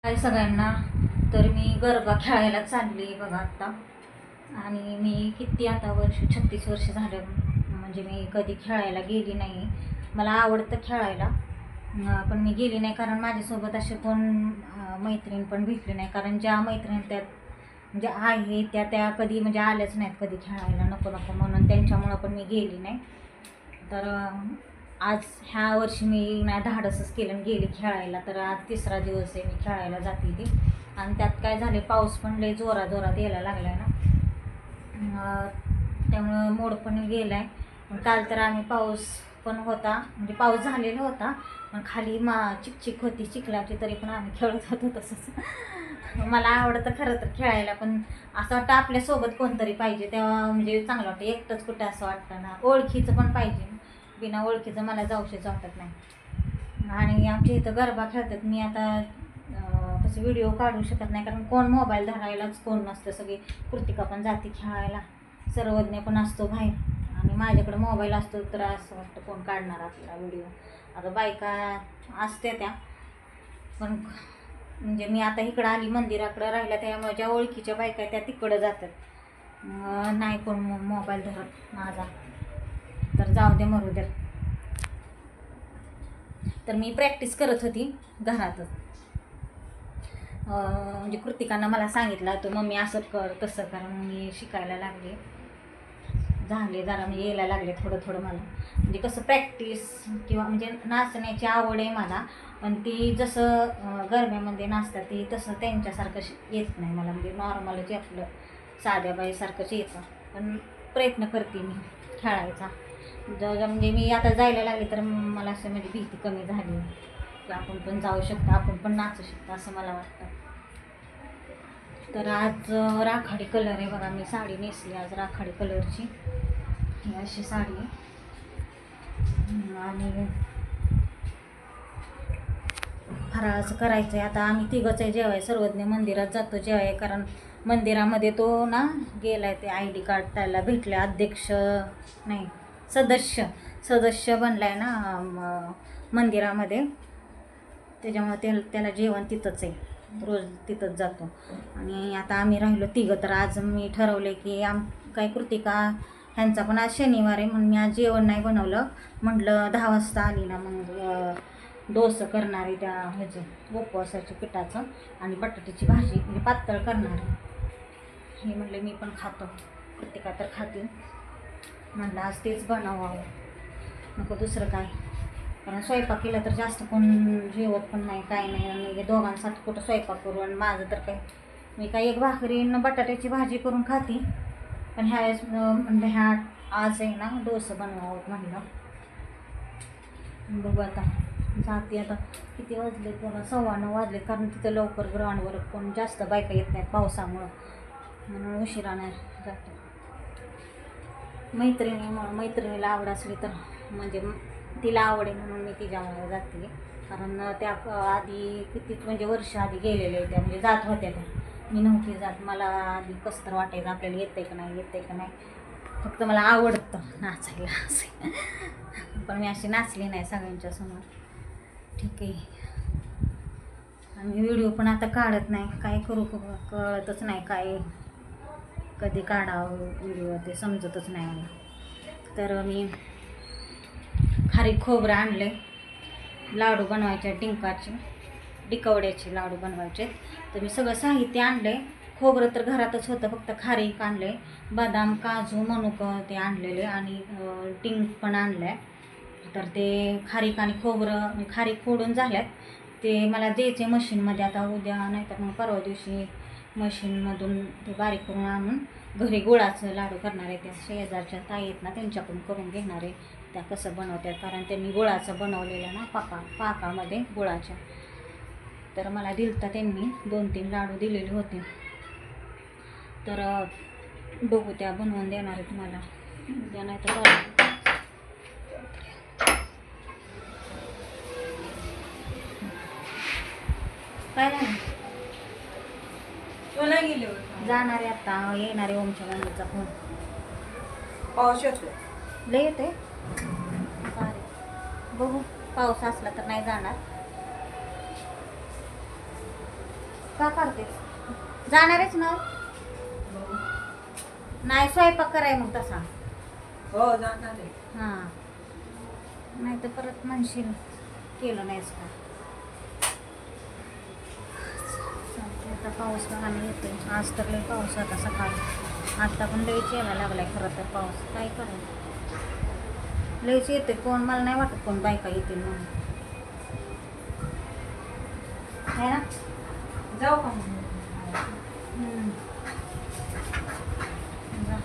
हाय सगळ्यांना. तर मी गरबा खेळायला चालली बघा आत्ता. आणि मी किती आता 36 वर्ष झालं, म्हणजे मी कधी खेळायला गेली नाही. मला आवडतं खेळायला, पण मी गेली नाही कारण माझ्यासोबत असे कोण मैत्रीण पण भेटली नाही. कारण ज्या मैत्रीण त्यात म्हणजे आहे त्या कधी म्हणजे आल्याच नाहीत कधी खेळायला, नको नको म्हणून, त्यांच्यामुळं पण मी गेली नाही. तर आज ह्या वर्षी मी नाही धाडसच केलं आणि गेली खेळायला. तर आज तिसरा दिवस आहे मी खेळायला जाते ती. आणि त्यात काय झाले, पाऊस पण लय जोरात यायला लागला आहे ना, त्यामुळं मोड पण गेला आहे. काल तर आम्ही पाऊस पण होता, म्हणजे पाऊस झालेला होता, पण खाली चिकचिक होती चिखलाची, तरी पण आम्ही खेळत होतो तसंच. मला आवडतं खरं तर खेळायला, पण असं वाटतं आपल्यासोबत कोणतरी पाहिजे तेव्हा म्हणजे चांगलं वाटतं. एकटंच कुठं असं वाटतं ना, ओळखीचं पण पाहिजे. बिना ओळखीचं मला जाऊशीच वाटत नाही. आणि आमच्या इथं गरबा खेळतात. मी आता कसं व्हिडिओ काढू शकत नाही कारण कोण मोबाईल धरायलाच कोण नसतं. सगळी कृतिका पण जाते खेळायला, सर्वज्ञ पण असतो बाहेर, आणि माझ्याकडे मोबाईल असतो तर असं वाटतं कोण काढणार आपला व्हिडिओ. आता बायका असते त्या, पण म्हणजे मी आता इकडं आली मंदिराकडं राहिला, त्यामुळे ज्या ओळखीच्या बायका त्या तिकडं जातात, नाही कोण मोबाईल धरत माझा. तर जाऊ दे, मरू दे. तर मी प्रॅक्टिस करत होती घरातच. म्हणजे कृतिकानं मला सांगितलं तू मम्मी असं कर तसं कर, मी शिकायला लागले. झाले जरा म्हणजे यायला लागले थोडं मला. म्हणजे कसं प्रॅक्टिस किंवा म्हणजे नाचण्याची आवड आहे मला, पण ती जसं गरब्यामध्ये नाचतात ती तसं त्यांच्यासारखं येत नाही मला. म्हणजे नॉर्मल जे आपलं साध्या बाईसारखंच येतं, पण प्रयत्न करते मी खेळायचा. म्हणजे मी आता जायला लागले तर मला असं म्हणजे भीती कमी झाली की आपण पण जाऊ शकतो, आपण पण नाचू शकतो असं मला वाटतं. तर आज राखाडी कलर आहे बघा, मी साडी नेसली आज राखाडी कलरची, ही अशी साडी आहे. आणि फराळाचं करायचं आहे आता. आम्ही तिघंच आहे जेवाय, सर्वज्ञ मंदिरात जातो जेवाय, कारण मंदिरामध्ये तो ना गेलाय, ते ID कार्ड त्याला भेटले, अध्यक्ष नाही सदस्य बनलाय ना मंदिरामध्ये, त्याच्यामुळे त्याला जेवण तिथंच आहे, रोज तिथंच जातो. आणि आता आम्ही राहिलो तिघं, तर आज मी ठरवले की काय कृतिका ह्यांचा पण आज शनिवार आहे म्हणून मी आज जेवण नाही बनवलं. म्हटलं 10 वाजता आली ना मग डोसं करणार आहे त्या ह्याचं उपवासाच्या पिठाचं, आणि बटाट्याची भाजी म्हणजे पातळ करणार आहे. हे म्हटलं मी पण खातो, कृतिका तर खाते, म्हटलं आज तेच बनवावं, नको दुसरं काय. कारण स्वयंपाक केला तर जास्त कोण जेवत पण नाही, काय नाही, आणि दोघांसाठी कुठं स्वयंपाक करू. आणि माझं तर काय, मी काय एक भाकरी बटाट्याची भाजी करून खाते, पण ह्यावेळेस म्हणलं आज आहे ना डोसं बनवावं म्हणलं. बघू आता जाते. आता किती वाजले, तेव्हा 9:15 वाजले, कारण तिथं लवकर ग्राउंडवर कोण जास्त बायका येत नाहीत पावसामुळं, म्हणून उशिराने जातो. मैत्रिणीला आवड असली तर, म्हणजे तिला आवड आहे म्हणून मी तिच्यामुळे जाते. कारण त्या आधी किती म्हणजे वर्ष आधी गेलेले त्या, म्हणजे जात होत्या त्या, मी नव्हती जात. मला आधी कसं तर वाटायचं आपल्याला येतं का नाही, फक्त मला आवडतं नाचायला असे, पण मी अशी नाचली नाही सगळ्यांच्या समोर. ठीक आहे. आणि व्हिडिओ पण आता काढत नाही, काय करू कळतच नाही, काय कधी काढावं व्हिडिओ ते समजतच नाही मला. तर मी खारीक खोबरं आणले, लाडू बनवायचे डिकवड्याचे लाडू बनवायचे. तर मी सगळं साहित्य आणले. खोबरं तर घरातच होतं, फक्त खारीक आणले, बदाम काजू मनुकं ते आणलेले, आणि डिंक पण आणलं आहे. तर ते खारीक आणि खोबरं खारीक फोडून झाल्यात, ते मला द्यायचे मशीनमध्ये आता उद्या नाही तर मग परवा दिवशी मशीनमधून ते बारीक करून आणून घरी गुळाचं लाडू करणार आहे. त्या शेजारच्या ताई आहेत ना त्यांच्याकडून करून घेणार आहे, त्या कसं बनवतात, कारण त्यांनी गुळाचं बनवलेलं ना पाकामध्ये गुळाच्या. तर मला दिलता त्यांनी 2-3 लाडू दिलेले होते, तर बघू त्या बनवून देणार आहेत मला उद्या नाही तर काय नाही. तुला गेले जाणार आहे आता, येणार आहे ओमच्या मम्मीचा फोन. पाऊस येतो, लय येते, बघू पाऊस असला तर नाही जाणार. का करते जाणारच ना नाही स्वयंपाक कराय मग तसा हो जाणार आहे. हां नाही तर परत म्हणशील केलं नाहीस का चालतंय. आता पाऊस बघा नाही येतोय आज तर लई पाऊस आता सकाळी आत्ता पण लईच यायला लागलाय खरं तर पाऊस काय करायचं लईच येते कोण मला नाही वाटत कोण बायका येतील म्हणून है ना जाऊ का मग? जा.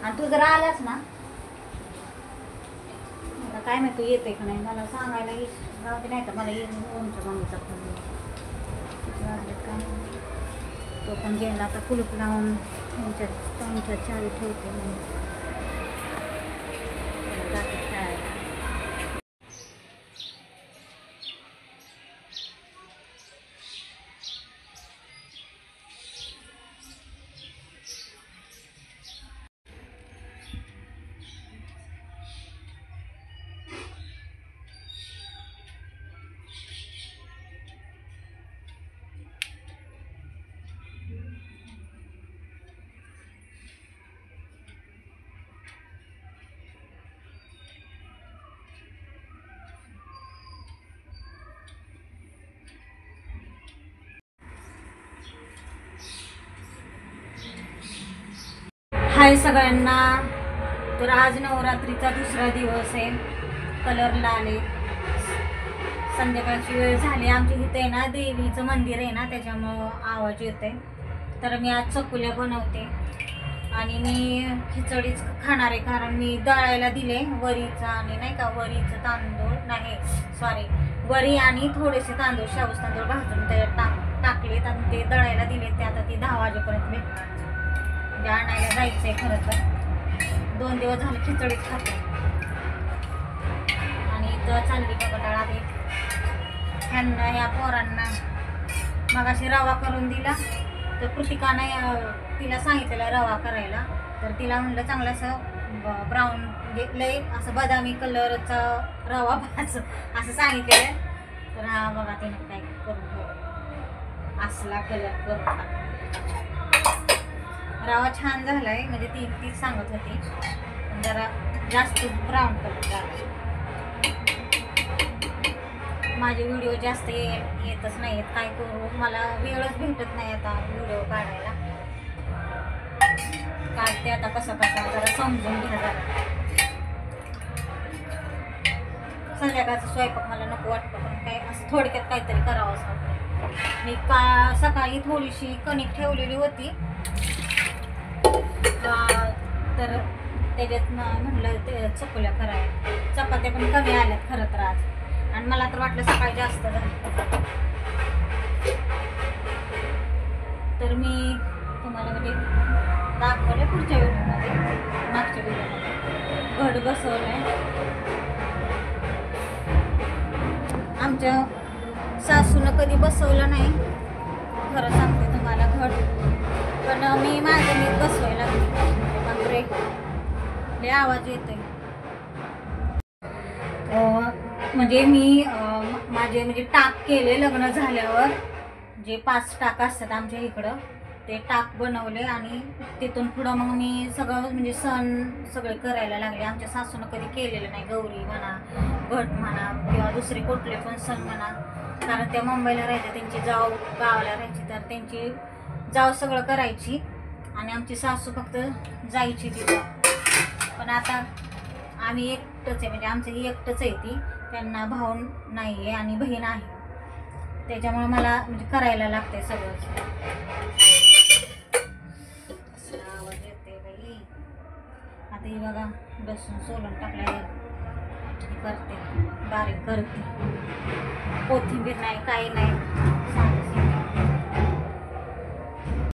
आणि तू जर आलास ना आता काय माहिती तू येते का नाही मला सांगायला जाऊ दे नाही तर मला येऊन ओमच्या मम्मीचा फोन काय तो पण गेला आता कुलूप लावून त्यांच्या चावी ठेवते म्हणून जाते खेळायला. हाय सगळ्यांना तर आज नवरात्रीचा दुसरा दिवस आहे कलरला आले संध्याकाळची वेळ झाली आमच्या इथे आहे ना देवीचं मंदिर आहे ना त्याच्यामुळं आवाज येते तर मी आज चकुल्या बनवते आणि मी खिचडीच खाणार आहे कारण मी दळायला दिले वरीचा आणि नाही का वरीचं तांदूळ नाही सॉरी वरी आणि थोडेसे तांदूळ शाबूस तांदूळ भाजून त्याच्यात टाकलेत आणि ते दळायला दिलेत ते आता ती 10 वाजेपर्यंत भेटतात म्हणजे आणायला जायचं आहे खरं तर 2 दिवस झाले खिचडीच खाते आणि इथं चालली बघा दळाले ह्यांना या पोरांना मगाशी रवा करून दिला तर कृतिकाने तिला सांगितलेला रवा करायला तर तिला म्हणलं चांगलं असं ब्राऊन लय असं बदामी कलरचा रवा भाज असं सांगितलेलं तर हा बघा तिने काय करून ठेवलं असला कलर करून रवा छान झालाय म्हणजे ती सांगत होती पण जरा जास्त ब्राऊन कलर झाला माझे व्हिडिओ जास्त येतच नाहीत काय करू मला वेळच भेटत नाही आता व्हिडिओ काढायला काढते आता कसं जरा समजून घ्या जरा संध्याकाळचा स्वयंपाक मला नको वाटतं पण काय असं थोडक्यात काहीतरी करावं असं वाटतं मी सकाळी थोडीशी कणिक ठेवलेली होती तर त्याच्यात म्हणलं ते चकुल्या करायला चपात्या पण कमी आल्यात खरं तर आज आणि मला तर वाटलं सकाळी जास्त झालं तर मी तुम्हाला म्हणजे दाखवलं पुढच्या व्हिडिओमध्ये मागच्या व्हिडिओमध्ये घट बसवलंय आमच्या सासूनं कधी बसवलं नाही खरं सांगते तुम्हाला घट पण मी माझं मी बसवायला लागले बापरे लय आवाज येतोय म्हणजे मी माझे म्हणजे टाक केले लग्न झाल्यावर जे 5 टाक असतात आमच्या इकडं ते टाक बनवले आणि तिथून पुढं मग मी सगळं म्हणजे सण सगळे करायला लागले आमच्या सासूनं कधी केलेलं नाही गौरी म्हणा घट म्हणा किंवा दुसरे कुठले पण सण म्हणा कारण त्या मुंबईला राहायच्या त्यांची जाव गावाला राहायची तर त्यांची जाव सगळं करायची आणि आमची सासू फक्त जायची तिथं पण आता आम्ही एकटंच आहे म्हणजे आमचं एकटंच आहे ती त्यांना भाऊ नाही आहे आणि बहीण आहे त्याच्यामुळे मला म्हणजे करायला लागतंय सगळंच आवाज येते बाई आता ही बघा लसूण सोलून टाकल्या करते बारीक करते कोथिंबीर नाही काही नाही